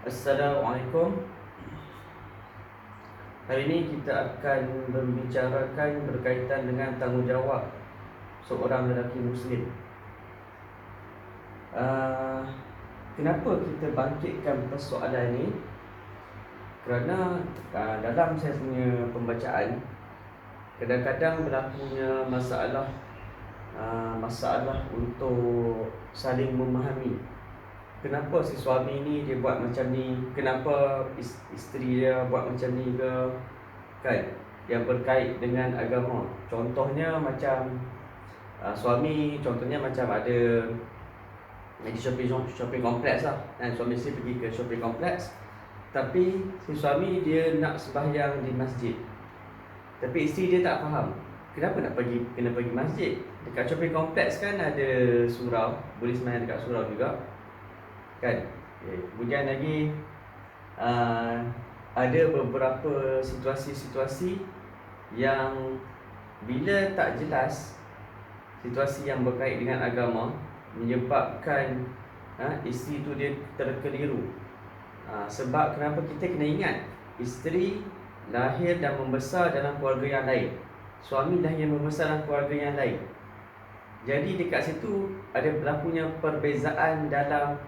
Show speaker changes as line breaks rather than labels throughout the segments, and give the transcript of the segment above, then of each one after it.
Assalamualaikum. Hari ini kita akan membicarakan berkaitan dengan tanggungjawab seorang lelaki Muslim. Kenapa kita bangkitkan persoalan ini? Kerana dalam saya punya pembacaan, kadang-kadang berlakunya masalah untuk saling memahami. Kenapa si suami ni dia buat macam ni? Kenapa isteri dia buat macam ni ke? Kan? Yang berkait dengan agama. Contohnya macam suami, contohnya macam ada di shopping kompleks lah. Dan suami isteri pergi ke shopping kompleks, tapi si suami dia nak sembahyang di masjid, tapi isteri dia tak faham kenapa kena pergi masjid. Dekat shopping kompleks kan ada surau, boleh sembahyang dekat surau juga kan. Kemudian lagi ada beberapa situasi-situasi yang bila tak jelas, situasi yang berkait dengan agama, menyebabkan isteri tu dia terkeliru. Sebab kenapa kita kena ingat, isteri lahir dan membesar dalam keluarga yang lain, suami lahir dan membesar dalam keluarga yang lain. Jadi dekat situ ada berlakunya perbezaan dalam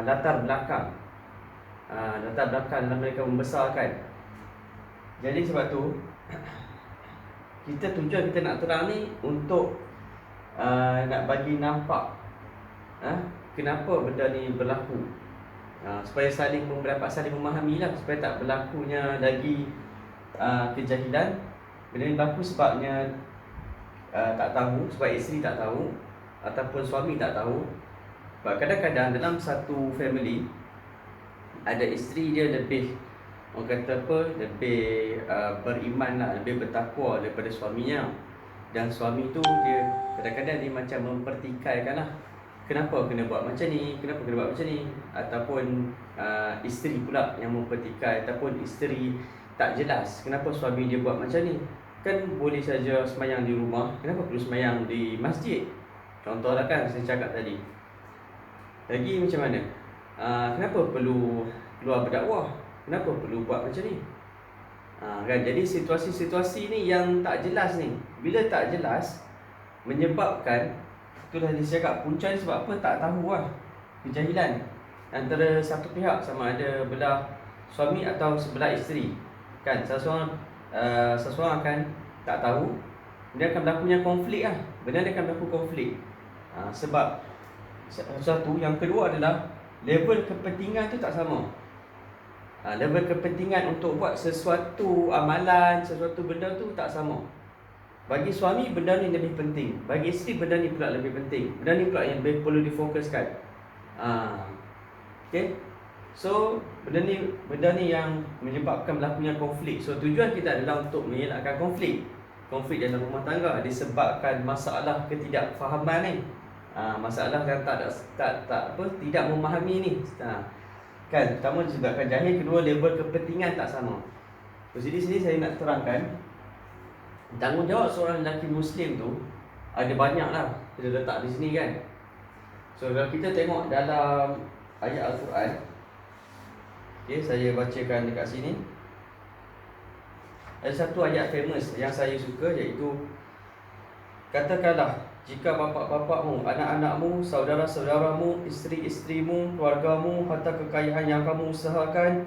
latar belakang dalam mereka membesarkan. Jadi sebab tu tujuan kita nak terang ni untuk nak bagi nampak kenapa benda ni berlaku, supaya saling memahami lah, supaya tak berlakunya lagi kejahilan. Benda ni berlaku sebabnya tak tahu, sebab isteri tak tahu ataupun suami tak tahu. Sebab kadang-kadang dalam satu family ada isteri dia lebih, orang kata apa, lebih beriman lah, lebih bertakwa daripada suaminya. Dan suami tu dia kadang-kadang dia macam mempertikaikan lah, kenapa kena buat macam ni, kenapa kena buat macam ni. Ataupun isteri pula yang mempertikai, ataupun isteri tak jelas kenapa suami dia buat macam ni. Kan boleh saja sembahyang di rumah, kenapa perlu sembahyang di masjid? Contohlah kan saya cakap tadi. Lagi macam mana? Kenapa perlu keluar berdakwah? Kenapa perlu buat macam ni? Kan? Jadi situasi-situasi ni yang tak jelas ni, bila tak jelas, menyebabkan, itulah dia cakap punca ni sebab apa? Tak tahu lah, kejahilan antara satu pihak, sama ada belah suami atau sebelah isteri. Kan? Seseorang akan tak tahu, dia akan berlakunya konflik lah. Benda dia akan berlaku konflik. Sebab satu, yang kedua adalah level kepentingan tu tak sama. Level kepentingan untuk buat sesuatu amalan, sesuatu benda tu tak sama. Bagi suami benda ni lebih penting, bagi isteri benda ni pula lebih penting. Benda ni pula yang lebih perlu difokuskan. Okay. So benda ni yang menyebabkan berlakunya konflik. So tujuan kita adalah untuk mengelakkan konflik dalam rumah tangga disebabkan masalah ketidakfahaman ni. Masalah yang tidak memahami ni. Kan, pertama disebabkan jahil, kedua level kepentingan tak sama. Jadi sini saya nak terangkan tanggungjawab seorang lelaki Muslim tu ada banyak lah, kita letak di sini kan. So kalau kita tengok dalam ayat Al-Quran, okay, saya bacakan dekat sini. Ada satu ayat famous yang saya suka, iaitu katakanlah, jika bapa-bapamu, anak-anakmu, saudara-saudaramu, isteri-isterimu, keluargamu, harta kekayaan yang kamu usahakan,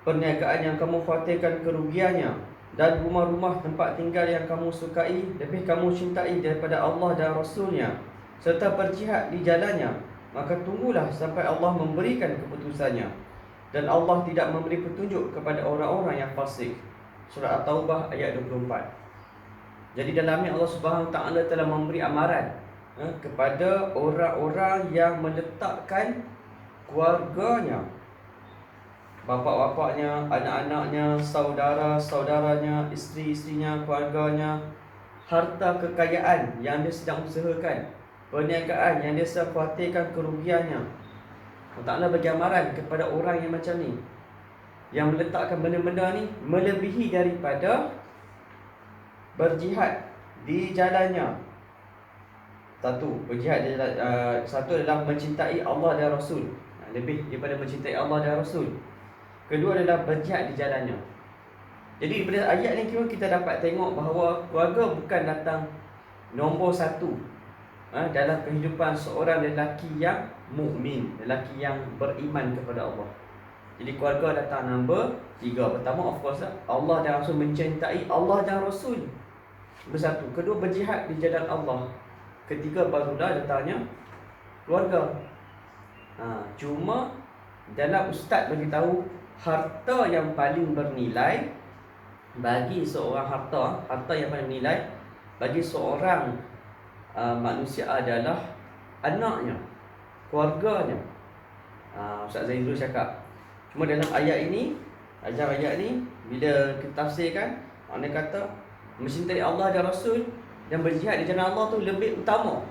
perniagaan yang kamu khawatirkan kerugiannya, dan rumah-rumah tempat tinggal yang kamu sukai, lebih kamu cintai daripada Allah dan Rasulnya, serta berjihad di jalannya, maka tunggulah sampai Allah memberikan keputusannya, dan Allah tidak memberi petunjuk kepada orang-orang yang fasik. Surah At-Taubah ayat 24. Jadi dalamnya Allah Subhanahu Wa Taala telah memberi amaran kepada orang-orang yang meletakkan keluarganya, bapa-bapaknya, anak-anaknya, saudara-saudaranya, isteri-isterinya, keluarganya, harta kekayaan yang dia sedang usahakan, perniagaan yang dia sedang khawatirkan kerugiannya. Allah Ta'ala bagi amaran kepada orang yang macam ni, yang meletakkan benda-benda ni melebihi daripada berjihad di jalannya. Satu, berjihad di jalan, satu adalah mencintai Allah dan Rasul. lebih daripada mencintai Allah dan Rasul. Kedua adalah berjihad di jalannya. Jadi daripada ayat ni kita dapat tengok bahawa keluarga bukan datang nombor satu dalam kehidupan seorang lelaki yang mukmin, lelaki yang beriman kepada Allah. Jadi keluarga datang nombor 3. Pertama, of course lah, Allah dan Rasul, mencintai Allah dan Rasul. Bersatu. Kedua, berjihad di jalan Allah. Ketiga, barulah datangnya keluarga. Cuma dalam ustaz bagi tahu, harta yang paling bernilai bagi seorang harta yang paling bernilai bagi seorang manusia adalah anaknya, keluarganya. Ustaz Zaidul cakap. Cuma dalam ayat ini, ayat ni bila kita tafsirkan, makna kata mencintai Allah dan Rasul dan berjihad di jalan Allah tu lebih utama,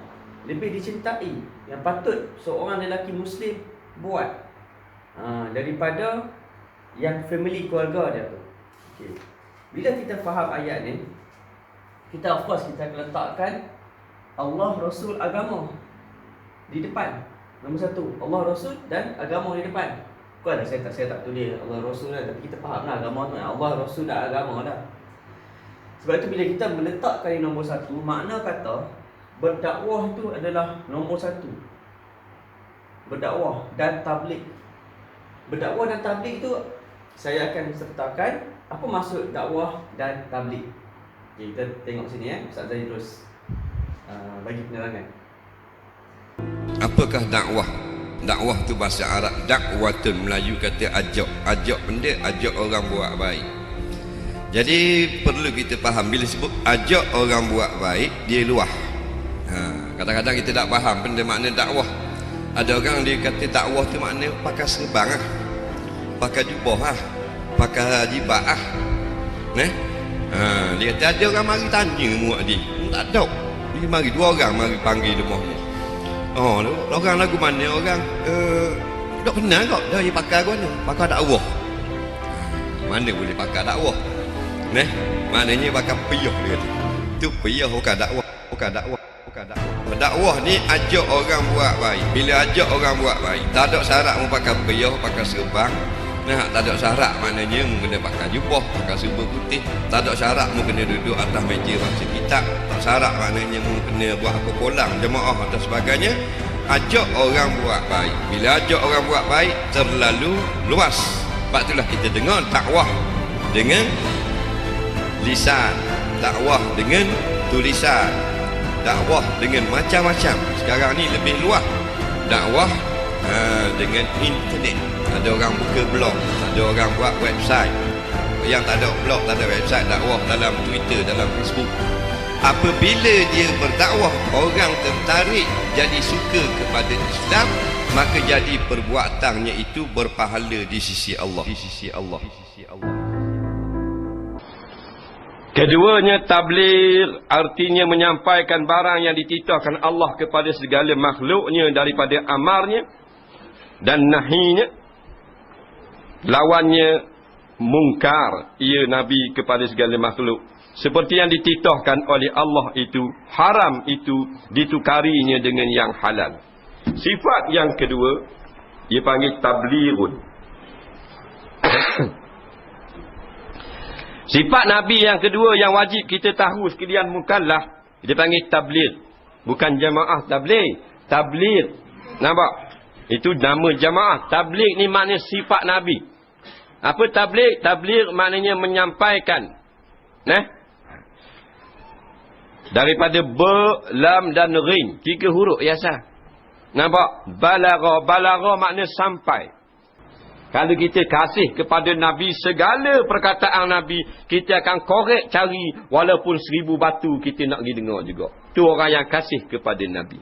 lebih dicintai, yang patut seorang lelaki Muslim buat daripada yang family keluarga dia tu. Okay. Bila kita faham ayat ni, kita of course kita akan letakkan Allah, Rasul, agama di depan. Nombor satu, Allah, Rasul dan agama di depan. Bukan saya tak tulis Allah, Rasul lah, tapi kita faham lah agama tu Allah, Rasul dan agama lah. Sebab itu bila kita meletakkan di nombor satu, makna kata berdakwah itu adalah nombor satu. Berdakwah dan tabligh. Berdakwah dan tabligh itu saya akan sertakan apa maksud dakwah dan tabligh. Okay, kita tengok sini Ustaz Zahid terus bagi penerangan.
Apakah dakwah? Dakwah tu bahasa Arab, dakwatun, Melayu kata ajak. Ajak benda, ajak orang buat baik. Jadi perlu kita faham, bila sebut ajak orang buat baik, dia luah. Kadang-kadang kita tak faham benda makna dakwah. Ada orang dia kata dakwah tu makna pakai serban pakai jubah pakai jibah dia kata ada orang mari tanya muak dia. Tak ada. Dia mari dua orang mari panggil rumah. Orang lagu mana orang tak kenal kau dah dia pakai mana? Pakai dakwah. Mana boleh pakai dakwah? Maknanya pakai piyah dia kata. Tu piyah bukan dakwah, bukan dakwah. Dakwah ni ajak orang buat baik. Bila ajak orang buat baik, tak ada syarat mu pakai piyah, pakai serban. Tak ada syarat maknanya mu kena pakai jubah, pakai serban putih. Tak ada syarat mu kena duduk atas meja baca kitab. Tak syarat maknanya mu kena buat apa kolam, jemaah dan sebagainya. Ajak orang buat baik. Bila ajak orang buat baik, terlalu luas. Sebab itulah kita dengar dakwah dengan lisan, dakwah dengan tulisan, dakwah dengan macam-macam. Sekarang ni lebih luas. Dakwah dengan internet. Ada orang buka blog, ada orang buat website. Yang tak ada blog, tak ada website, dakwah dalam Twitter, dalam Facebook. Apabila dia berdakwah, orang tertarik jadi suka kepada Islam, maka jadi perbuatannya itu berpahala di sisi Allah. Di sisi Allah. Di sisi Allah.
Keduanya tabligh, artinya menyampaikan barang yang dititahkan Allah kepada segala makhluknya daripada amarnya dan nahinya. Lawannya mungkar, ia Nabi kepada segala makhluk. Seperti yang dititahkan oleh Allah itu, haram itu ditukarinya dengan yang halal. Sifat yang kedua, ia panggil tablighun. Sifat Nabi yang kedua yang wajib kita tahu sekalian mukallaf, dia panggil tabligh. Bukan jamaah tabligh. Tabligh. Nampak? Itu nama jamaah. Tabligh ni makna sifat Nabi. Apa tabligh? Tabligh maknanya menyampaikan. Daripada ba, lam dan rin. 3 huruf biasa. Nampak? Balagha. Balagha makna sampai. Kalau kita kasih kepada Nabi, segala perkataan Nabi, kita akan korek cari, walaupun 1000 batu kita nak pergi dengar juga. Itu orang yang kasih kepada Nabi.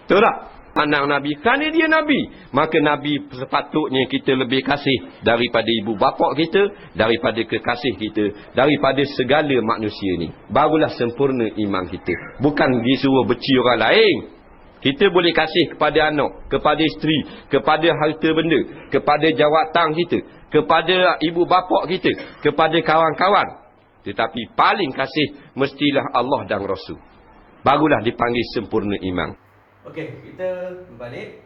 Betul tak? Anak Nabi, kerana dia Nabi, maka Nabi sepatutnya kita lebih kasih daripada ibu bapa kita, daripada kekasih kita, daripada segala manusia ni. Barulah sempurna iman kita. Bukan disuruh benci orang lain. Kita boleh kasih kepada anak, kepada isteri, kepada harta benda, kepada jawatan kita, kepada ibu bapa kita, kepada kawan-kawan. Tetapi paling kasih mestilah Allah dan Rasul. Barulah dipanggil sempurna iman.
Okey, kita balik.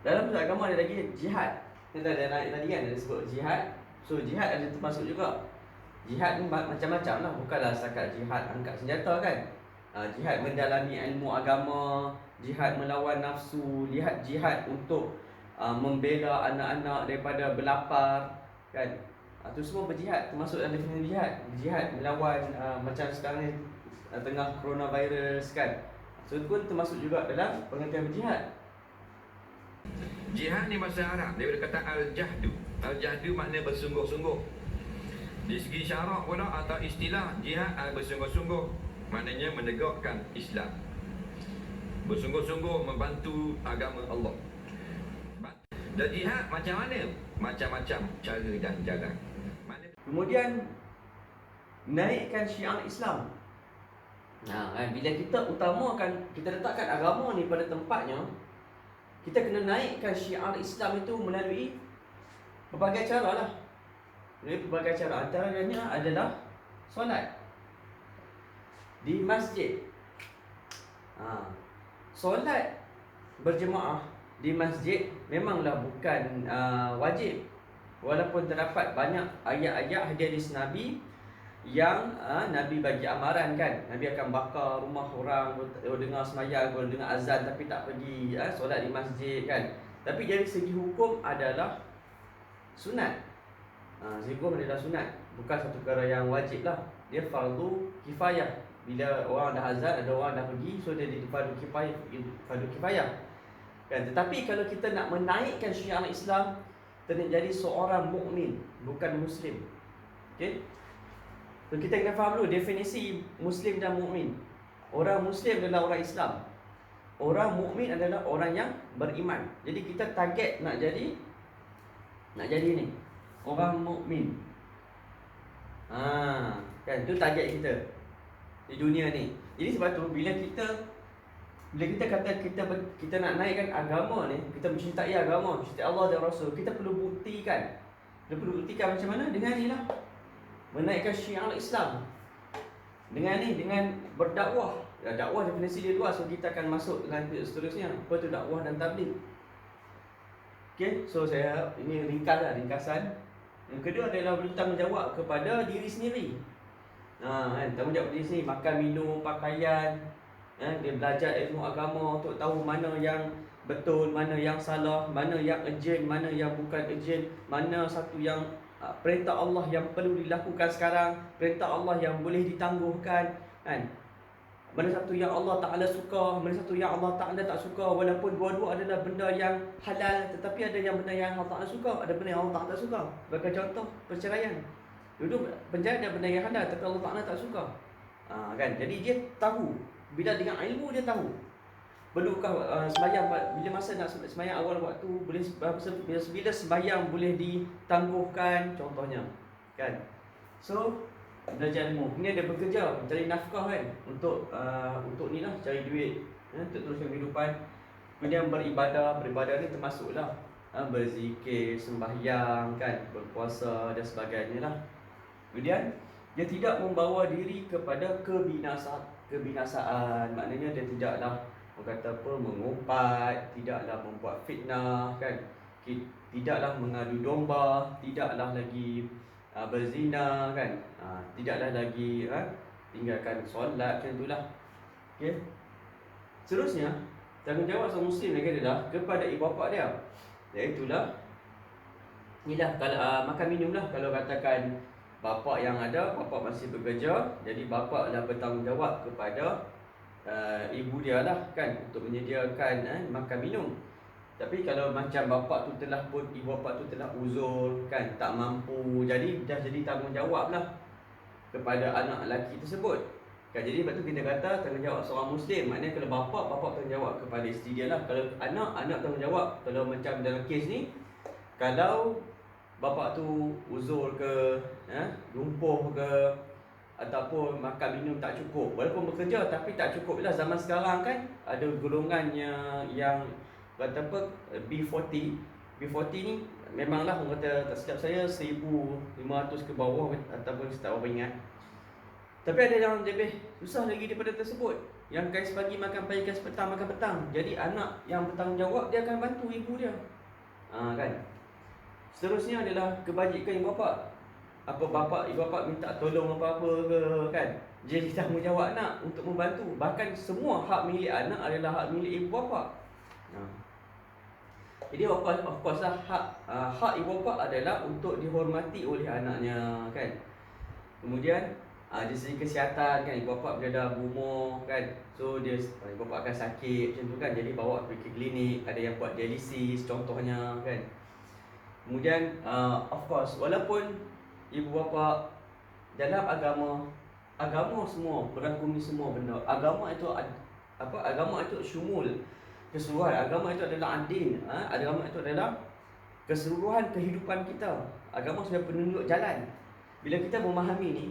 Dalam satu agama ada lagi jihad. Kita ada naik tadi kan, ada sebut jihad. So jihad ada termasuk juga. Jihad ni macam-macam lah, bukanlah setakat jihad angkat senjata kan. Jihad mendalami ilmu agama, jihad melawan nafsu, jihad untuk membela anak-anak daripada berlapar kan. Itu semua berjihad, termasuk dalam definisi jihad. Jihad melawan macam sekarang ni tengah coronavirus kan. So itu pun termasuk juga dalam pengertian berjihad.
Jihad ni bahasa Arab daripada kata al-jahdu. Al-jahdu maknanya bersungguh-sungguh. Di segi syarak pula atau istilah jihad bersungguh-sungguh maknanya menegakkan Islam. Bersungguh-sungguh membantu agama Allah. Dan jihad macam mana? Macam-macam cara dan jalan.
Kemudian naikkan syiar Islam. Kan, bila kita utamakan, kita letakkan agama ni pada tempatnya, kita kena naikkan syiar Islam itu melalui berbagai cara lah. Melalui berbagai cara, antaranya adalah solat di masjid. Solat berjemaah di masjid memanglah bukan wajib. Walaupun terdapat banyak ayat-ayat hadis Nabi yang Nabi bagi amaran kan. Nabi akan bakar rumah orang, dengar semayang, dengar azan tapi tak pergi solat di masjid kan. Tapi dari segi hukum adalah sunat. Segi hukum adalah sunat, bukan satu perkara yang wajib lah. Dia fardu kifayah. Bila orang dah azan, ada orang dah pergi, so dia jadi fardu kifayah kan. Tetapi kalau kita nak menaikkan syiar Islam, kita nak jadi seorang mukmin, bukan muslim. Okey? So kita kena faham dulu definisi muslim dan mukmin. Orang muslim adalah orang Islam. Orang mukmin adalah orang yang beriman. Jadi kita target nak jadi ni orang mukmin. Kan tu target kita di dunia ni. Jadi sebab tu bila kita kata kita nak naikkan agama ni, kita mencintai agama, mencintai Allah dan Rasul, kita perlu buktikan. Kita perlu buktikan macam mana? Dengan ni lah, menaikkan syiar Islam. Dengan ni, dengan berdakwah. Dakwah definisi dia luas, so kita akan masuk dengan seterusnya. Apa tu dakwah dan tabligh? Okay, so ini ringkasan. Yang kedua adalah bertanggungjawab kepada diri sendiri. Tanggungjawab diri sendiri, makan, minum, pakaian. Dia belajar ilmu agama untuk tahu mana yang betul, mana yang salah, mana yang urgent, mana yang bukan urgent, mana satu yang perintah Allah yang perlu dilakukan sekarang, perintah Allah yang boleh ditangguhkan kan. Mana satu yang Allah Ta'ala suka, mana satu yang Allah Ta'ala tak suka. Walaupun dua-dua adalah benda yang halal, tetapi ada yang benda yang Allah Ta'ala suka, ada benda yang Allah Ta'ala tak suka. Sebagai contoh, perceraian. Dulu penjara ada benda yang halal, tapi Allah Ta'ala tak suka. Kan? Jadi dia tahu. Bila dengan ilmu dia tahu. Perlukah sembahyang bila masa nak sembahyang awal waktu, bila sembahyang boleh ditangguhkan contohnya. Kan? So belajar ilmu. Ini ada bekerja, mencari nafkah kan, untuk ni lah, cari duit, untuk teruskan kehidupan. Kemudian beribadah ni termasuklah berzikir, sembahyang kan, berpuasa dan sebagainya lah. Kemudian dia tidak membawa diri kepada kebinasaan. Maknanya dia tidaklah mengumpat, tidaklah membuat fitnah kan, tidaklah mengadu domba, tidaklah lagi berzina kan, tidaklah lagi tinggalkan solat macam itulah. Okey. Seterusnya, tanggungjawab seorang muslim lagi adalah kepada ibu bapa dia. Iaitulah kalau makan minum lah. Kalau katakan bapa yang ada, bapa masih bekerja, jadi bapa adalah bertanggungjawab kepada ibu dia lah kan, untuk menyediakan makan minum. Tapi kalau macam bapa tu ibu bapa tu telah uzur kan, tak mampu, jadi dah jadi tanggungjawab lah kepada anak lelaki tersebut kan. Jadi sebab tu kita kata tanggungjawab seorang muslim, maknanya kalau bapa tanggungjawab kepada isteri dia lah. Kalau anak tanggungjawab. Kalau macam dalam kes ni, kalau bapa tu uzur ke, lumpuh ke, ataupun makan minum tak cukup, walaupun bekerja tapi tak cukup lah. Zaman sekarang kan ada golongannya yang kata apa, B40 ni memanglah orang kata, tak silap saya 1,500 ke bawah ataupun tak berapa ingat. Tapi ada yang lebih susah lagi daripada tersebut. Yang kais pagi makan pagi, kais petang makan petang. Jadi anak yang bertanggungjawab dia akan bantu ibu dia. Kan. Seterusnya adalah kebajikan ibu bapa. Apa bapa ibu bapa minta tolong apa-apa ke kan. Jadi tanggungjawab anak untuk membantu. Bahkan semua hak milik anak adalah hak milik ibu bapa. Jadi of course lah hak ibu bapa adalah untuk dihormati oleh anaknya kan. Kemudian dari segi kesihatan kan, ibu bapa bila dah berumur kan, so dia ibu bapa akan sakit macam tu kan, jadi bawa pergi ke klinik, ada yang buat dialisis contohnya kan. Kemudian of course walaupun ibu bapa dalam agama semua merangkumi semua benda. Agama itu agama itu syumul keseluruhan. Agama itu adalah adin, agama itu adalah keseluruhan kehidupan kita. Agama sebagai penunjuk jalan. Bila kita memahami ni,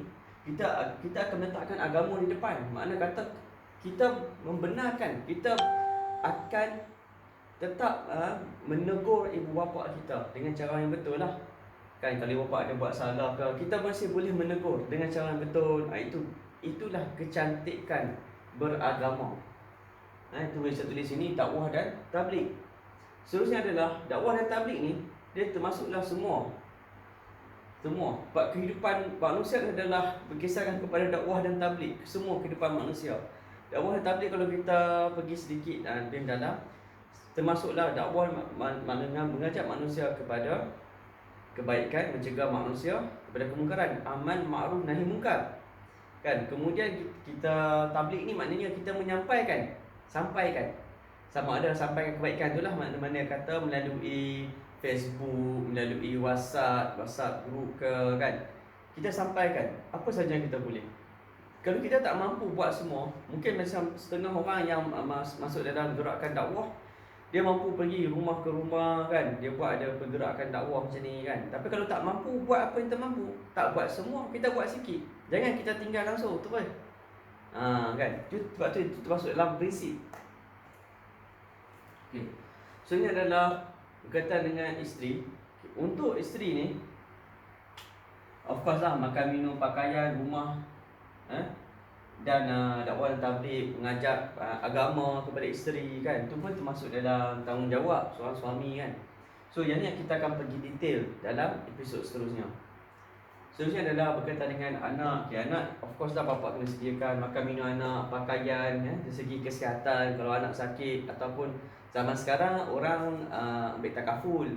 kita akan meletakkan agama di depan. Makna kata kita membenarkan, kita akan tetap menegur ibu bapa kita dengan cara yang betul lah. Kan kalau ibu bapa ada buat salah ke, kita masih boleh menegur dengan cara yang betul. Itulah kecantikan beragama. Itu boleh saya tulis sini, dakwah dan tabligh. Seterusnya adalah dakwah dan tabligh ni, dia termasuklah semua kehidupan manusia adalah berkisarkan kepada dakwah dan tabligh, semua kehidupan manusia. Dakwah dan tabligh kalau kita pergi sedikit lebih dalam, termasuklah dakwah maknanya mengajak manusia kepada kebaikan, mencegah manusia kepada kemungkaran, amar ma'ruf nahi munkar. Kan? Kemudian kita tabligh ni maknanya kita menyampaikan, sampaikan. Sama ada sampaikan kebaikan itulah mana-mana kata melalui Facebook, melalui WhatsApp group ke kan. Kita sampaikan apa saja yang kita boleh. Kalau kita tak mampu buat semua, mungkin macam setengah orang yang masuk dalam gerakan dakwah, dia mampu pergi rumah ke rumah kan, dia buat ada pergerakan dakwah macam ni kan. Tapi kalau tak mampu buat apa yang termampu, tak buat semua, kita buat sikit. Jangan kita tinggal langsung, tu kan. Kan. Sebab tu itu termasuk dalam prinsip. Okay. So ini adalah berkaitan dengan isteri. Untuk isteri ni, of course lah, makan, minum, pakaian, rumah, dan dakwah dan tabligh, mengajak agama kepada isteri kan, itu pun termasuk dalam tanggungjawab seorang suami kan. So yang ni kita akan pergi detail dalam episod seterusnya. Seterusnya adalah berkaitan dengan anak. Anak of course lah bapa kena sediakan makan, minum anak, pakaian dari segi kesihatan kalau anak sakit, ataupun zaman sekarang orang ambil takaful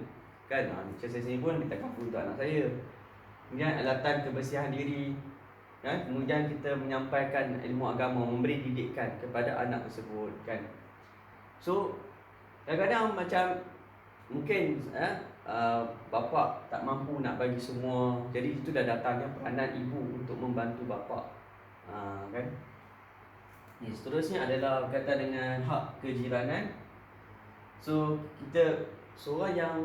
kan. Macam saya sendiri pun ambil takaful untuk anak saya. Kemudian alatan kebersihan diri kan? Kemudian kita menyampaikan ilmu agama, memberi didikan kepada anak tersebut kan. So kadang-kadang macam mungkin bapa tak mampu nak bagi semua, jadi itu dah datangnya peranan ibu untuk membantu bapa kan. Seterusnya adalah berkaitan dengan hak kejiranan. So kita seorang yang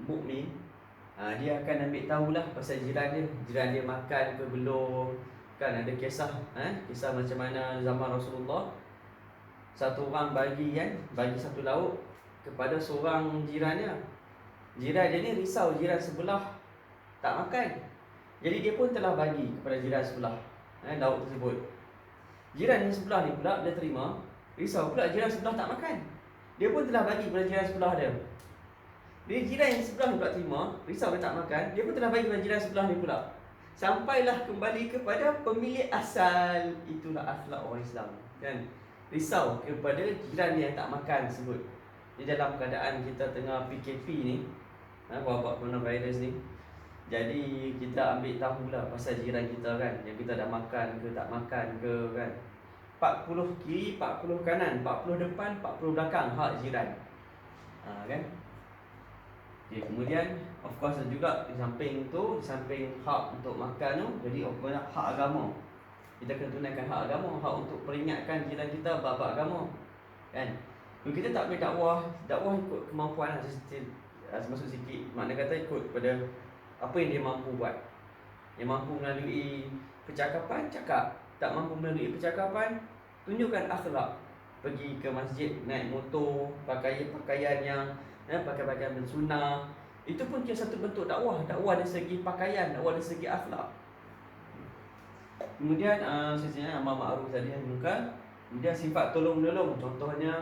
mukmin, dia akan ambil tahulah pasal jiran dia makan ke belum kan. Ada kisah macam mana zaman Rasulullah, satu orang bagi satu lauk kepada seorang jirannya. Jiran dia ni risau jiran sebelah tak makan, jadi dia pun telah bagi kepada jiran sebelah lauk tersebut. Jiran yang sebelah ni pula dia terima, risau pula jiran sebelah tak makan, dia pun telah bagi kepada jiran sebelah dia. Jadi jiran yang sebelah ni pula terima, risau dia tak makan, dia pun telah bagi kepada jiran sebelah ni pula. Sampailah kembali kepada pemilik asal. Itulah akhlak orang Islam kan. Risau kepada jiran yang tak makan tersebut. Di dalam keadaan kita tengah PKP ni, wabak coronavirus ni, jadi kita ambil tahulah pasal jiran kita kan, yang kita dah makan ke tak makan ke kan. 40 kiri, 40 kanan, 40 depan, 40 belakang hak jiran kan. Okay, kemudian of course juga di samping hak untuk makan tu, jadi of course hak agama. Kita kena tunaikan hak agama, hak untuk peringatkan jiran kita bab agama kan. Kalau kita tak boleh dakwah ikut kemampuan lah, masuk sikit. Makna kata ikut kepada apa yang dia mampu buat. Yang mampu melalui percakapan, cakap. Tak mampu melalui percakapan, tunjukkan akhlak. Pergi ke masjid, naik motor, pakaian yang pakaian bersunnah. Itu pun kira satu bentuk dakwah. Dakwah dari segi pakaian, dakwah dari segi akhlak. Kemudian sebenarnya amar ma'ruf tadi munkar. Kemudian sifat tolong-menolong, contohnya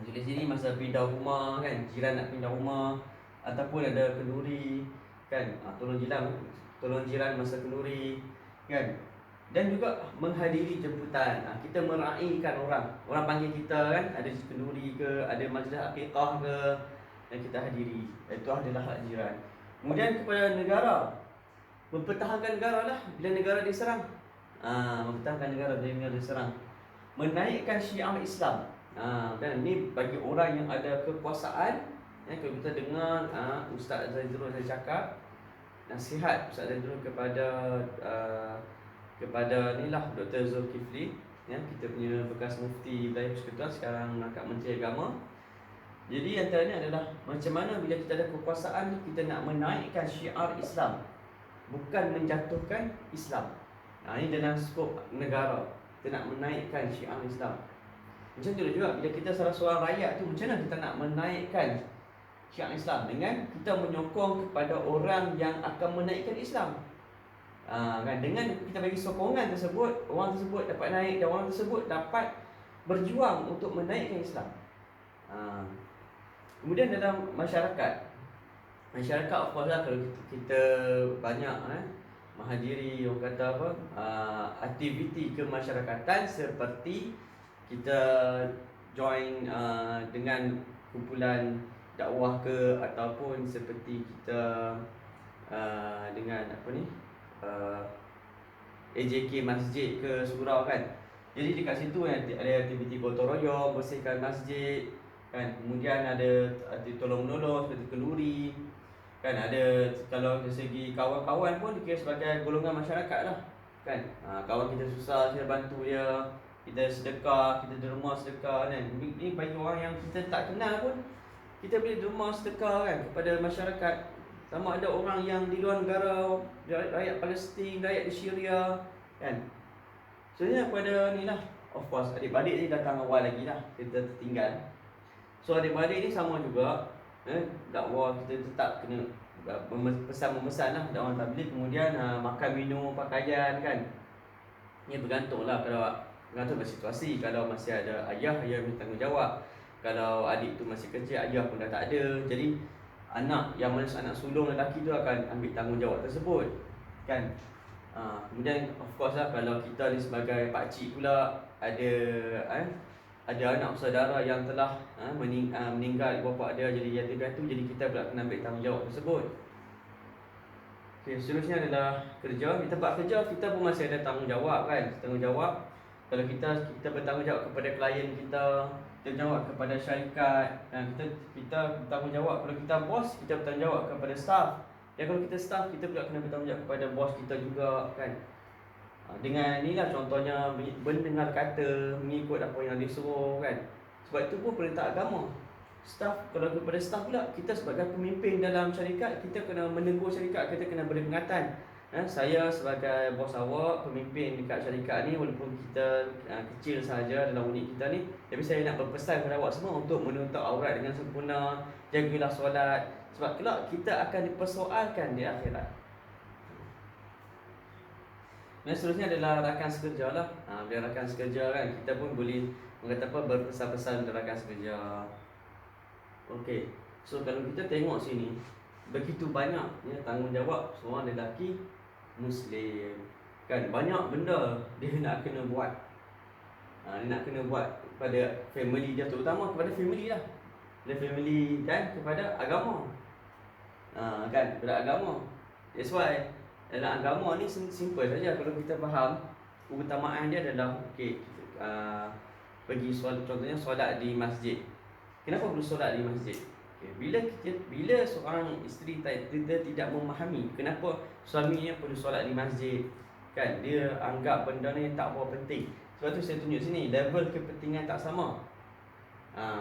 tulis sini masa pindah rumah kan, jiran nak pindah rumah ataupun ada kenduri kan, tolong jiran masa kenduri kan. Dan juga menghadiri jemputan. Kita meraihkan orang panggil kita kan, ada kenduri ke, ada majlis akikah ke, yang kita hadiri. Itu adalah hak jiran. Kemudian kepada negara, mempertahankan negara lah bila negara diserang. Mempertahankan negara bila negara diserang. Menaikkan syiar Islam. Dan ini bagi orang yang ada kekuasaan. Kalau kita dengar Ustaz Zazrul saya cakap, nasihat Ustaz Zazrul kepada inilah Dr. Zulkifli, kita punya bekas mufti wilayah Persekutuan, sekarang merangkap Menteri Agama. Jadi antaranya adalah macam mana bila kita ada kekuasaan, kita nak menaikkan syiar Islam, bukan menjatuhkan Islam. Ini dalam skop negara, kita nak menaikkan syiar Islam. Macam tu juga bila kita salah seorang rakyat tu, macam mana kita nak menaikkan syiar Islam dengan kita menyokong kepada orang yang akan menaikkan Islam. Kan, dengan kita bagi sokongan tersebut, orang tersebut dapat naik dan orang tersebut dapat berjuang untuk menaikkan Islam. Kemudian dalam masyarakat, of course lah, kalau kita banyak menghadiri orang kata apa, aktiviti kemasyarakatan seperti kita join dengan kumpulan dakwah ke, ataupun seperti kita dengan apa ni, AJK masjid ke surau kan. Jadi dekat situ ada aktiviti gotong royong, bersihkan masjid kan. Kemudian ada tolong menolong seperti kenduri kan. Ada kalau dari segi kawan-kawan pun dikira sebagai golongan masyarakat lah kan. Kawan kita susah, kita bantu dia, kita sedekah, kita derma sedekah kan. Ini bagi orang yang kita tak kenal pun, kita boleh derma sedekah kan kepada masyarakat. Sama ada orang yang di luar negara, rakyat Palestin, rakyat di Syria kan. Sebenarnya pada ni lah, of course adik-adik ni datang awal lagi lah, kita tertinggal. So adik-adik ni sama juga, dakwah kita tetap kena pesan-memesan lah, dakwah tabligh. Kemudian makan, minum, pakaian kan. Ini bergantung lah, bergantung pada situasi. Kalau masih ada ayah punya tanggungjawab. Kalau adik tu masih kecil, ayah pun dah tak ada. Jadi anak yang mana anak sulung lelaki tu akan ambil tanggungjawab tersebut kan. Kemudian of course lah, kalau kita ni sebagai pakcik pula ada anak saudara yang telah meninggal bapa dia jadi yatim piatu, jadi kita pula kena ambil tanggungjawab tersebut. Okay, seterusnya adalah kerja. Di tempat kerja kita pun masih ada tanggungjawab kan. Tanggungjawab kalau kita bertanggungjawab kepada klien kita, bertanggungjawab kepada syarikat, dan kita bertanggungjawab. Kalau kita bos, kita bertanggungjawab kepada staff. Dan kalau kita staff, kita pula kena bertanggungjawab kepada bos kita juga kan. Dengan inilah contohnya mendengar kata, mengikut apa yang disuruh kan. Sebab itu pun perintah agama. Staff, kalau kepada staff pula, kita sebagai pemimpin dalam syarikat, kita kena menegur syarikat, kita kena beri peringatan. Saya sebagai bos awak, pemimpin dekat syarikat ni, walaupun kita kecil saja dalam unit kita ni, tapi saya nak berpesan kepada awak semua untuk menuntut aurat dengan sempurna, jagalah solat, sebab kelak kita akan dipersoalkan di akhirat. Dan seterusnya adalah rakan sekerja lah. Bila rakan sekerja kan, kita pun boleh berpesan-pesan untuk rakan sekerja. Okey, so kalau kita tengok sini, begitu banyak tanggungjawab seorang lelaki Muslim kan. Banyak benda dia nak kena buat. Dia nak kena buat pada family dia, terutama kepada family lah, kepada family dan kepada agama. Kan, kepada agama. That's why dalam agama ni simple saja. Kalau kita faham, keutamaan dia adalah bagi contohnya solat di masjid. Kenapa perlu solat di masjid? Bila seorang isteri dia tidak memahami kenapa suaminya perlu solat di masjid kan, dia anggap benda ni tak berapa penting. Sebab tu saya tunjuk sini, level kepentingan tak sama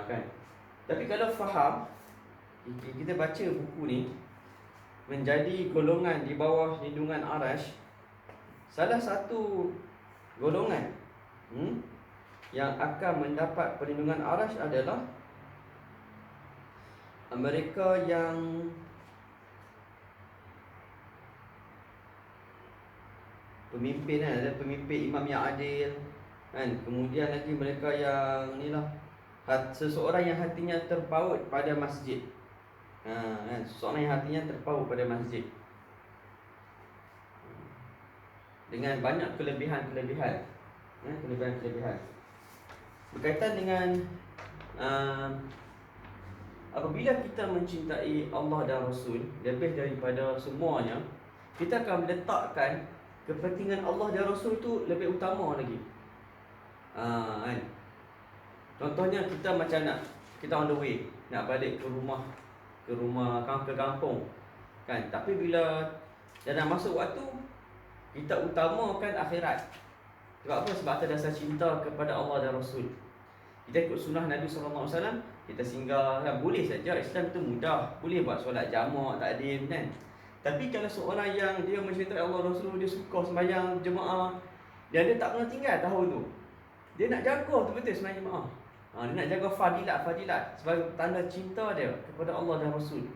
kan. Tapi kalau faham, kita baca buku ni, menjadi golongan di bawah lindungan Arash, salah satu golongan yang akan mendapat perlindungan Arash adalah mereka yang pemimpin, ada pemimpin, imam yang adil kan. Kemudian lagi mereka yang ni lah, seseorang yang hatinya terpaut pada masjid. Kan, seseorang yang hatinya terpaut pada masjid dengan banyak kelebihan-kelebihan, kelebihan-kelebihan berkaitan dengan apabila kita mencintai Allah dan Rasul lebih daripada semuanya, kita akan meletakkan kepentingan Allah dan Rasul tu lebih utama lagi. Kan? Contohnya kita macam kita on the way nak balik ke kampung kan, tapi bila dah nak masuk waktu, kita utamakan akhirat. Sebab apa? Sebab atas dasar cinta kepada Allah dan Rasul. Kita ikut sunnah Nabi SAW, kita singgah kan, boleh saja. Islam tu mudah, boleh buat solat jamak, takdim kan. Tapi kalau seorang yang dia mencintai Allah Rasul, dia suka sembahyang jemaah, dan dia tak pernah tinggal tahun tu, dia nak jaga tu betul sembahyang jemaah. Dia nak jaga fadilat sebagai tanda cinta dia kepada Allah dan Rasul.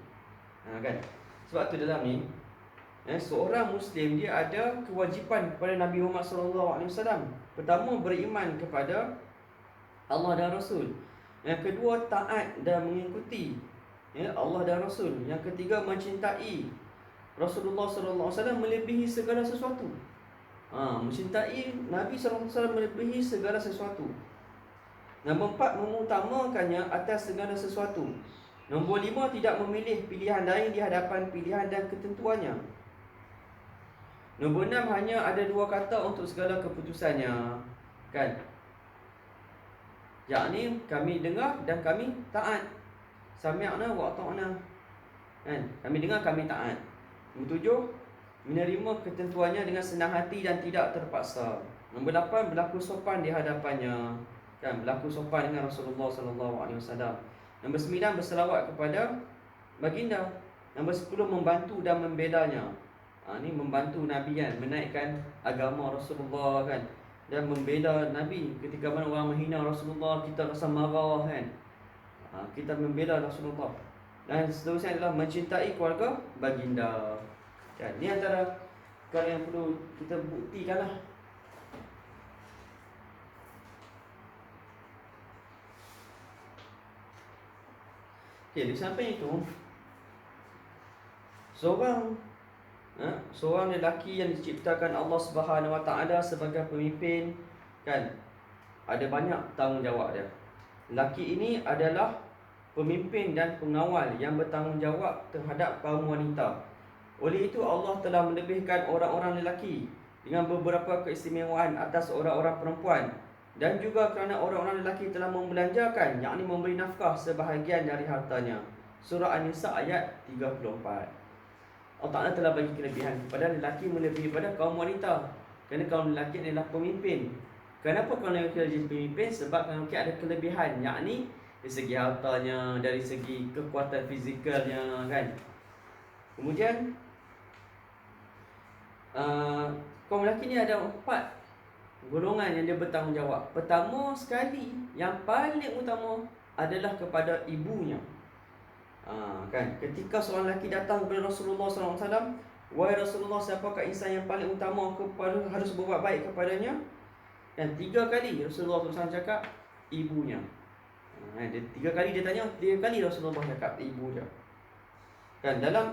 Kan? Sebab tu dalam ni, seorang Muslim dia ada kewajipan kepada Nabi Muhammad SAW. Pertama, beriman kepada Allah dan Rasul. Yang kedua, taat dan mengikuti Allah dan Rasul. Yang ketiga, mencintai Rasulullah SAW melebihi segala sesuatu. Mencintai Nabi SAW melebihi segala sesuatu. Nombor 4, mengutamakannya atas segala sesuatu. Nombor 5, tidak memilih pilihan lain di hadapan pilihan dan ketentuannya. Nombor 6, hanya ada 2 kata untuk segala keputusannya, kan? Yakni kami dengar dan kami taat. Sami'na wa ata'na. Kan? Kami dengar, kami taat. Nombor 7, menerima ketentuannya dengan senang hati dan tidak terpaksa. Nombor 8, berlaku sopan di hadapannya. Kan, berlaku sopan dengan Rasulullah SAW. Nombor 9, berselawat kepada baginda. Nombor 10, membantu dan membelanya. Ni membantu Nabi kan, menaikkan agama Rasulullah kan, dan membela Nabi. Ketika mana orang menghina Rasulullah, kita rasa marah kan, kita membela Rasulullah. Dan seterusnya adalah mencintai keluarga baginda. Kan, ni antara perkara yang perlu kita buktikan lah. Okay, di samping itu, seorang lelaki yang diciptakan Allah Subhanahu Wa Taala sebagai pemimpin, kan, ada banyak tanggungjawab dia. Lelaki ini adalah pemimpin dan pengawal yang bertanggungjawab terhadap kaum wanita. Oleh itu Allah telah melebihkan orang-orang lelaki dengan beberapa keistimewaan atas orang-orang perempuan, dan juga kerana orang-orang lelaki telah membelanjakan, yakni memberi nafkah sebahagian dari hartanya. Surah An-Nisa ayat 34. Allah Ta'ala telah bagi kelebihan kepada lelaki melebihi pada kaum wanita, kerana kaum lelaki adalah pemimpin. Kenapa kaum lelaki jadi pemimpin? Sebab kaum lelaki ada kelebihan, yakni dari segi hartanya, dari segi kekuatan fizikalnya kan. Kemudian kaum lelaki ni ada 4 golongan yang dia bertanggungjawab. Pertama sekali, yang paling utama adalah kepada ibunya. Kan, ketika seorang lelaki datang kepada Rasulullah SAW, wahai Rasulullah, siapakah insan yang paling utama kepada harus berbuat baik kepadanya? Dan 3 kali Rasulullah SAW cakap ibunya. 3 kali dia tanya, 3 kali Rasulullah cakap ibu dia. Kan, dalam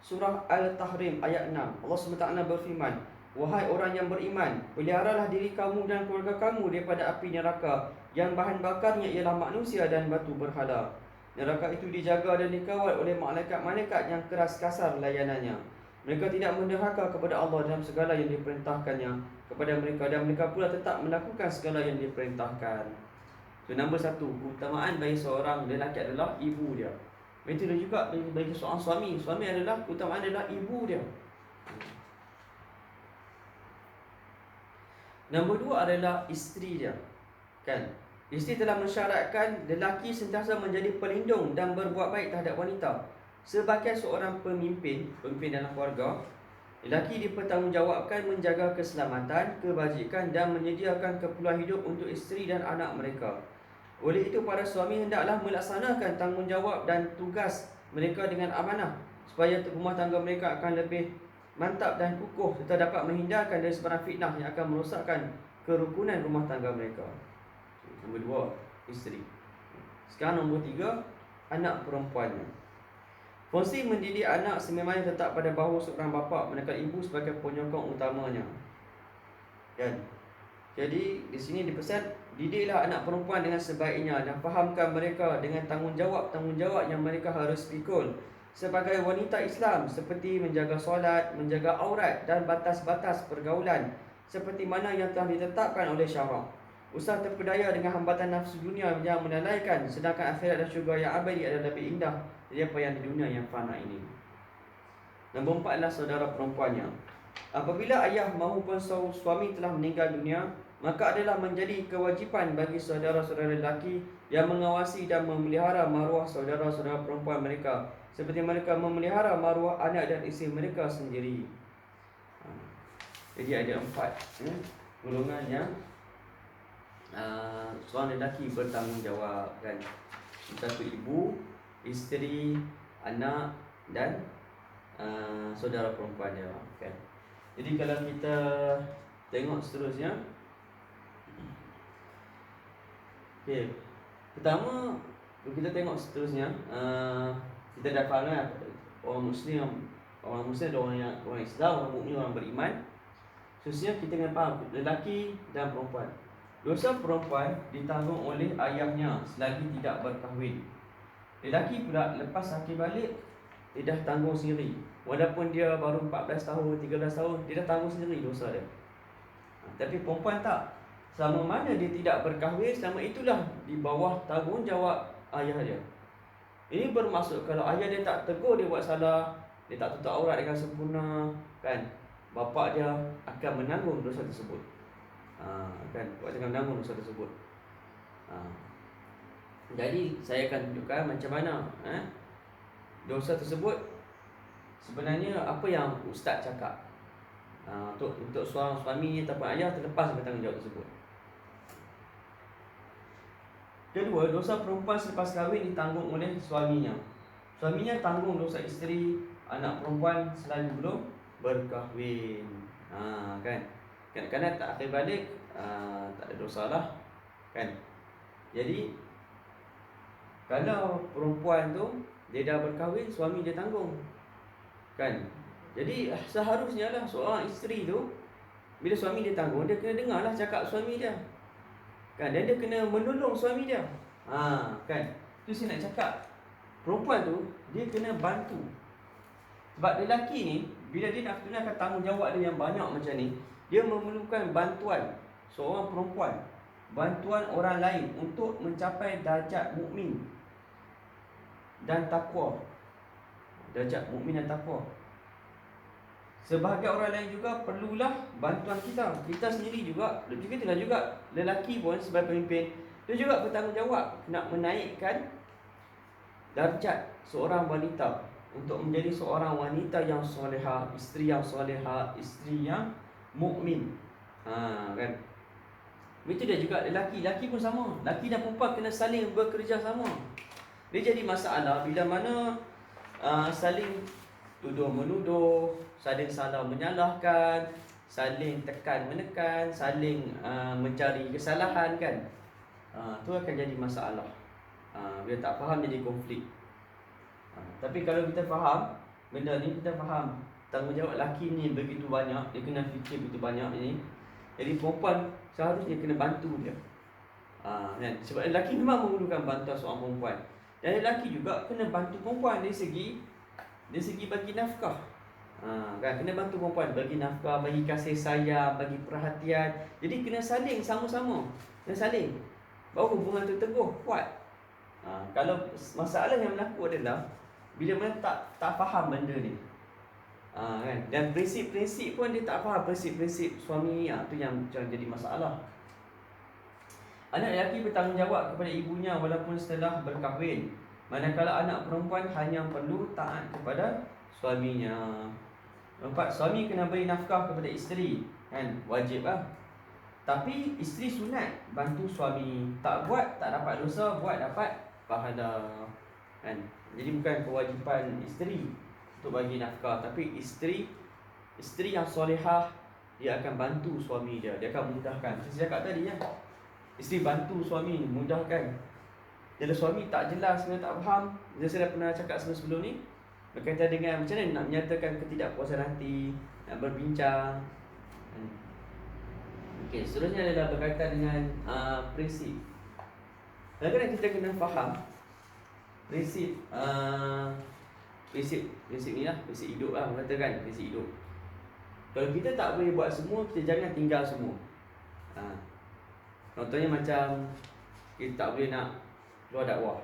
surah Al-Tahrim ayat 6, Allah SWT berfirman, wahai orang yang beriman, peliharalah diri kamu dan keluarga kamu daripada api neraka yang bahan bakarnya ialah manusia dan batu berhala. Neraka itu dijaga dan dikawal oleh malaikat-malaikat yang keras kasar layanannya. Mereka tidak menderhaka kepada Allah dalam segala yang diperintahkannya kepada mereka, dan mereka pula tetap melakukan segala yang diperintahkan. So, nombor 1, keutamaan bagi seorang lelaki adalah ibu dia. Begitu juga bagi seorang suami. Suami adalah, keutamaan adalah ibu dia. Nombor 2 adalah isteri dia. Kan? Isteri telah mensyaratkan lelaki sentiasa menjadi pelindung dan berbuat baik terhadap wanita. Sebagai seorang pemimpin dalam keluarga, lelaki dipertanggungjawabkan menjaga keselamatan, kebajikan dan menyediakan keperluan hidup untuk isteri dan anak mereka. Oleh itu, para suami hendaklah melaksanakan tanggungjawab dan tugas mereka dengan amanah, supaya rumah tangga mereka akan lebih mantap dan kukuh, serta dapat menghindarkan dari sebarang fitnah yang akan merosakkan kerukunan rumah tangga mereka. Nombor 2, isteri. Sekarang nombor 3, anak perempuannya. Fungsi mendidik anak sememangnya tetap pada bahu seorang bapa, manakala ibu sebagai penyokong utamanya. Kan? Jadi di sini dipesan, didiklah anak perempuan dengan sebaiknya dan fahamkan mereka dengan tanggungjawab yang mereka harus pikul sebagai wanita Islam, seperti menjaga solat, menjaga aurat dan batas-batas pergaulan seperti mana yang telah ditetapkan oleh syarak. Usah terpedaya dengan hambatan nafsu dunia yang melalaikan, sedangkan akhirat dan syurga yang abadi adalah lebih indah daripada yang di dunia yang fana ini. Nombor 4 adalah saudara perempuannya. Apabila ayah maupun suami telah meninggal dunia, maka adalah menjadi kewajipan bagi saudara-saudara lelaki yang mengawasi dan memelihara maruah saudara-saudara perempuan mereka, seperti mereka memelihara maruah anak dan isteri mereka sendiri. Jadi ada 4 golongan yang seorang lelaki bertanggungjawab, kan? Satu, ibu, isteri, anak dan saudara perempuan dia, kan? Jadi kalau kita tengok seterusnya, okey, pertama kita tengok seterusnya, kita dah faham lah, orang Muslim ada orang Islam, orang mukmin, orang beriman. Khususnya kita kena faham lelaki dan perempuan. Dosa perempuan ditanggung oleh ayahnya selagi tidak berkahwin. Lelaki pula lepas akil balik, dia dah tanggung sendiri. Walaupun dia baru 14 tahun, 13 tahun, dia dah tanggung sendiri dosa dia. Tapi perempuan tak. Selama mana dia tidak berkahwin, selama itulah di bawah tanggungjawab ayah dia. Ini bermaksud kalau ayah dia tak tegur dia buat salah, dia tak tutup aurat dengan sempurna, kan, bapa dia akan menanggung dosa tersebut. Kan, bapa dia akan menanggung dosa tersebut. Jadi saya akan tunjukkan macam mana dosa tersebut sebenarnya apa yang ustaz cakap. Untuk seorang suami ataupun ayah terlepas bertanggungjawab tersebut. Kedua, dosa perempuan selepas kahwin ditanggung oleh suaminya. Suaminya tanggung dosa isteri, anak perempuan selagi belum berkahwin. Kan? Kadang-kadang tak akhir balik, tak ada dosa lah, kan? Jadi kalau perempuan tu dia dah berkahwin, suami dia tanggung, kan? Jadi seharusnya lah seorang isteri tu, bila suami dia tanggung, dia kena dengar lah cakap suami dia, kan? Dan dia kena menolong suami dia. Kan? Tu saya nak cakap, perempuan tu dia kena bantu. Sebab lelaki ni, bila dia nak tunaikan tanggungjawab dia yang banyak macam ni, dia memerlukan bantuan seorang perempuan, bantuan orang lain untuk mencapai darjat mukmin dan takwa. Darjat mukmin dan takwa. Sebahagian orang lain juga perlulah bantuan kita. Kita sendiri juga, kita juga lelaki pun sebagai pemimpin, dia juga bertanggungjawab nak menaikkan darjat seorang wanita untuk menjadi seorang wanita yang solehah, isteri yang solehah, isteri yang mukmin. Kan? Begitu dia juga lelaki pun sama. Lelaki dan perempuan kena saling bekerja sama. Dia jadi masalah bila mana saling tuduh-menuduh, saling salah menyalahkan, saling tekan-menekan, saling mencari kesalahan, kan. Tu akan jadi masalah. Bila tak faham jadi konflik. Tapi kalau kita faham benda ni, kita faham tanggungjawab lelaki ni begitu banyak, dia kena fikir begitu banyak ni. Jadi perempuan seharusnya kena bantu dia. Kan? Sebab lelaki memang memerlukan bantuan seorang perempuan. Dan lelaki juga kena bantu perempuan dari segi bagi nafkah. Kan, kena bantu perempuan bagi nafkah, bagi kasih sayang, bagi perhatian. Jadi kena saling sama-sama. Kena saling. Baru hubungan tu teguh, kuat. Kalau masalah yang berlaku adalah bila mana tak faham benda ni. Kan? Dan prinsip-prinsip pun dia tak faham prinsip-prinsip suami, tu yang jadi masalah. Anak lelaki bertanggungjawab kepada ibunya walaupun setelah berkahwin, manakala anak perempuan hanya perlu taat kepada suaminya. 4, suami kena beri nafkah kepada isteri, kan? Wajib lah. Tapi isteri sunat bantu suami. Tak buat tak dapat dosa, buat dapat pahala, kan? Jadi bukan kewajipan isteri untuk bagi nafkah, tapi isteri yang solehah, dia akan bantu suami dia. Dia akan mudahkan. Saya cakap tadi ya. Isteri bantu suami, mudahkan. Jadi suami tak jelas, sebenarnya tak faham. Saya dah pernah cakap sebelum ni berkaitan dengan macam mana nak menyatakan ketidakpuasan hati, nak berbincang. Okey, seterusnya adalah berkaitan dengan prinsip. Kadang-kadang kita kena faham prinsip prinsip ni lah, prinsip hidup lah, mengatakan prinsip hidup. Kalau kita tak boleh buat semua, kita jangan tinggal semua. Contohnya macam kita tak boleh nak keluar dakwah,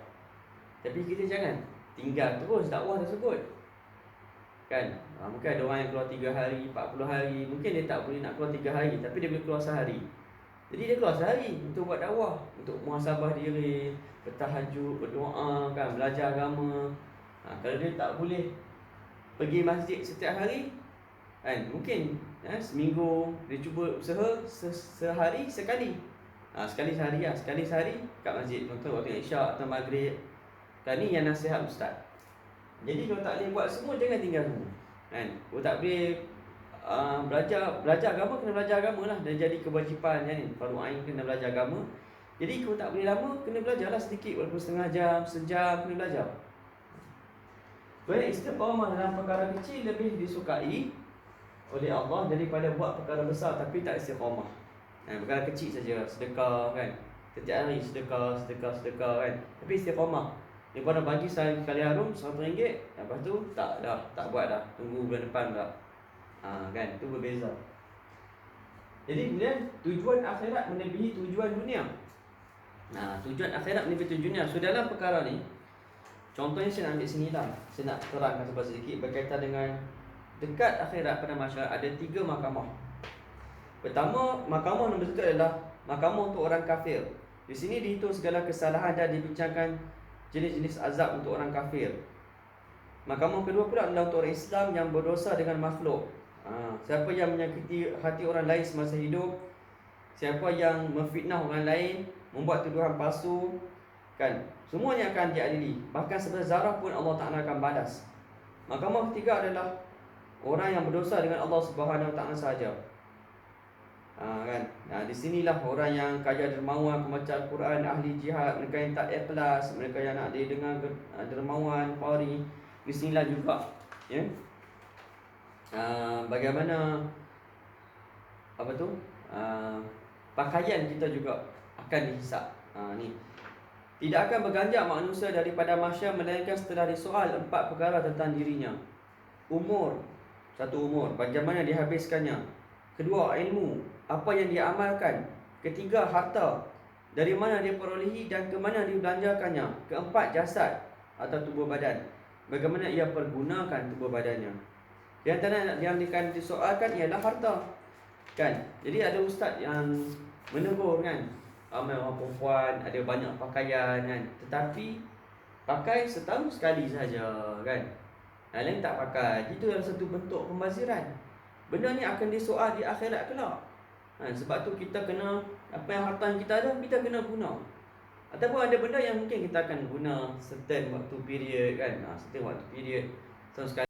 tapi kita jangan tinggal terus dakwah tersebut. Kan? Mungkin ada orang yang keluar 3 hari, 40 hari. Mungkin dia tak boleh nak keluar 3 hari, tapi dia boleh keluar sehari. Jadi dia keluar sehari untuk buat dakwah, untuk muhasabah diri, bertahajud, berdoa, kan, belajar agama. Kalau dia tak boleh pergi masjid setiap hari, kan, mungkin seminggu dia cuba usaha sehari sekali. Sekali sehari lah, sekali sehari kat masjid. Contoh waktu Isyak atau Maghrib. Kan, ni yang nasihat ustaz. Jadi kalau tak boleh buat semua, jangan tinggal semua. Kan? Kalau tak boleh belajar agama, kena belajar agama lah. Dah jadi kewajipan kan, fardu ain kena belajar agama. Jadi kalau tak boleh lama, kena belajarlah sedikit, walaupun setengah jam, sejam, kena belajar. Istiqamah dalam perkara kecil lebih disukai oleh Allah daripada buat perkara besar tapi tak istiqamah. Perkara kecil saja, sedekah kan, setiap hari sedekah kan, tapi istiqamah. Daripada bagi sekali harum RM100, lepas tu tak buat dah, tunggu bulan depan pula. Kan, itu berbeza. Jadi kemudian tujuan akhirat melebihi tujuan dunia. Tujuan akhirat melebihi tujuan dunia. So dalam perkara ni, contohnya saya nak ambil sini lah. Saya nak terangkan sedikit berkaitan dengan dekat akhirat pada masyarakat ada 3 mahkamah. Pertama, mahkamah nombor 1 adalah mahkamah untuk orang kafir. Di sini dihitung segala kesalahan dan dibincangkan jenis-jenis azab untuk orang kafir. Mahkamah kedua pula adalah untuk orang Islam yang berdosa dengan makhluk. Siapa yang menyakiti hati orang lain semasa hidup, siapa yang memfitnah orang lain, membuat tuduhan palsu, kan, semuanya akan diadili. Bahkan sebesar zarah pun Allah Ta'ala akan balas. Mahkamah ketiga adalah orang yang berdosa dengan Allah Subhanahu Wa Ta'ala sahaja. Kan? Di sinilah orang yang kaya dermawan, pembaca Al-Quran, ahli jihad, mereka yang tak ikhlas, mereka yang nak didengar dermawan, qari. Di sinilah juga ya. Bagaimana pakaian kita juga akan dihisap. Ni tidak akan berganjak manusia daripada mahsyar melainkan setelah disoal 4 perkara tentang dirinya. Umur, satu umur, bagaimana dihabiskannya. Kedua, ilmu, apa yang dia amalkan. Ketiga, harta, dari mana dia perolehi dan ke mana dibelanjakannya. Keempat, jasad atau tubuh badan, bagaimana ia pergunakan tubuh badannya. Di antara yang akan disoalkan ialah harta. Kan? Jadi ada ustaz yang menegur kan, ramai orang perempuan ada banyak pakaian kan, tetapi pakai setahun sekali saja kan. Lain tak pakai. Itu adalah satu bentuk pembaziran. Benda ni akan disoal di akhirat kelak. Sebab tu kita kena, apa yang harta yang kita ada, kita kena guna. Ataupun ada benda yang mungkin kita akan guna certain waktu period kan, certain waktu period, setahun sekali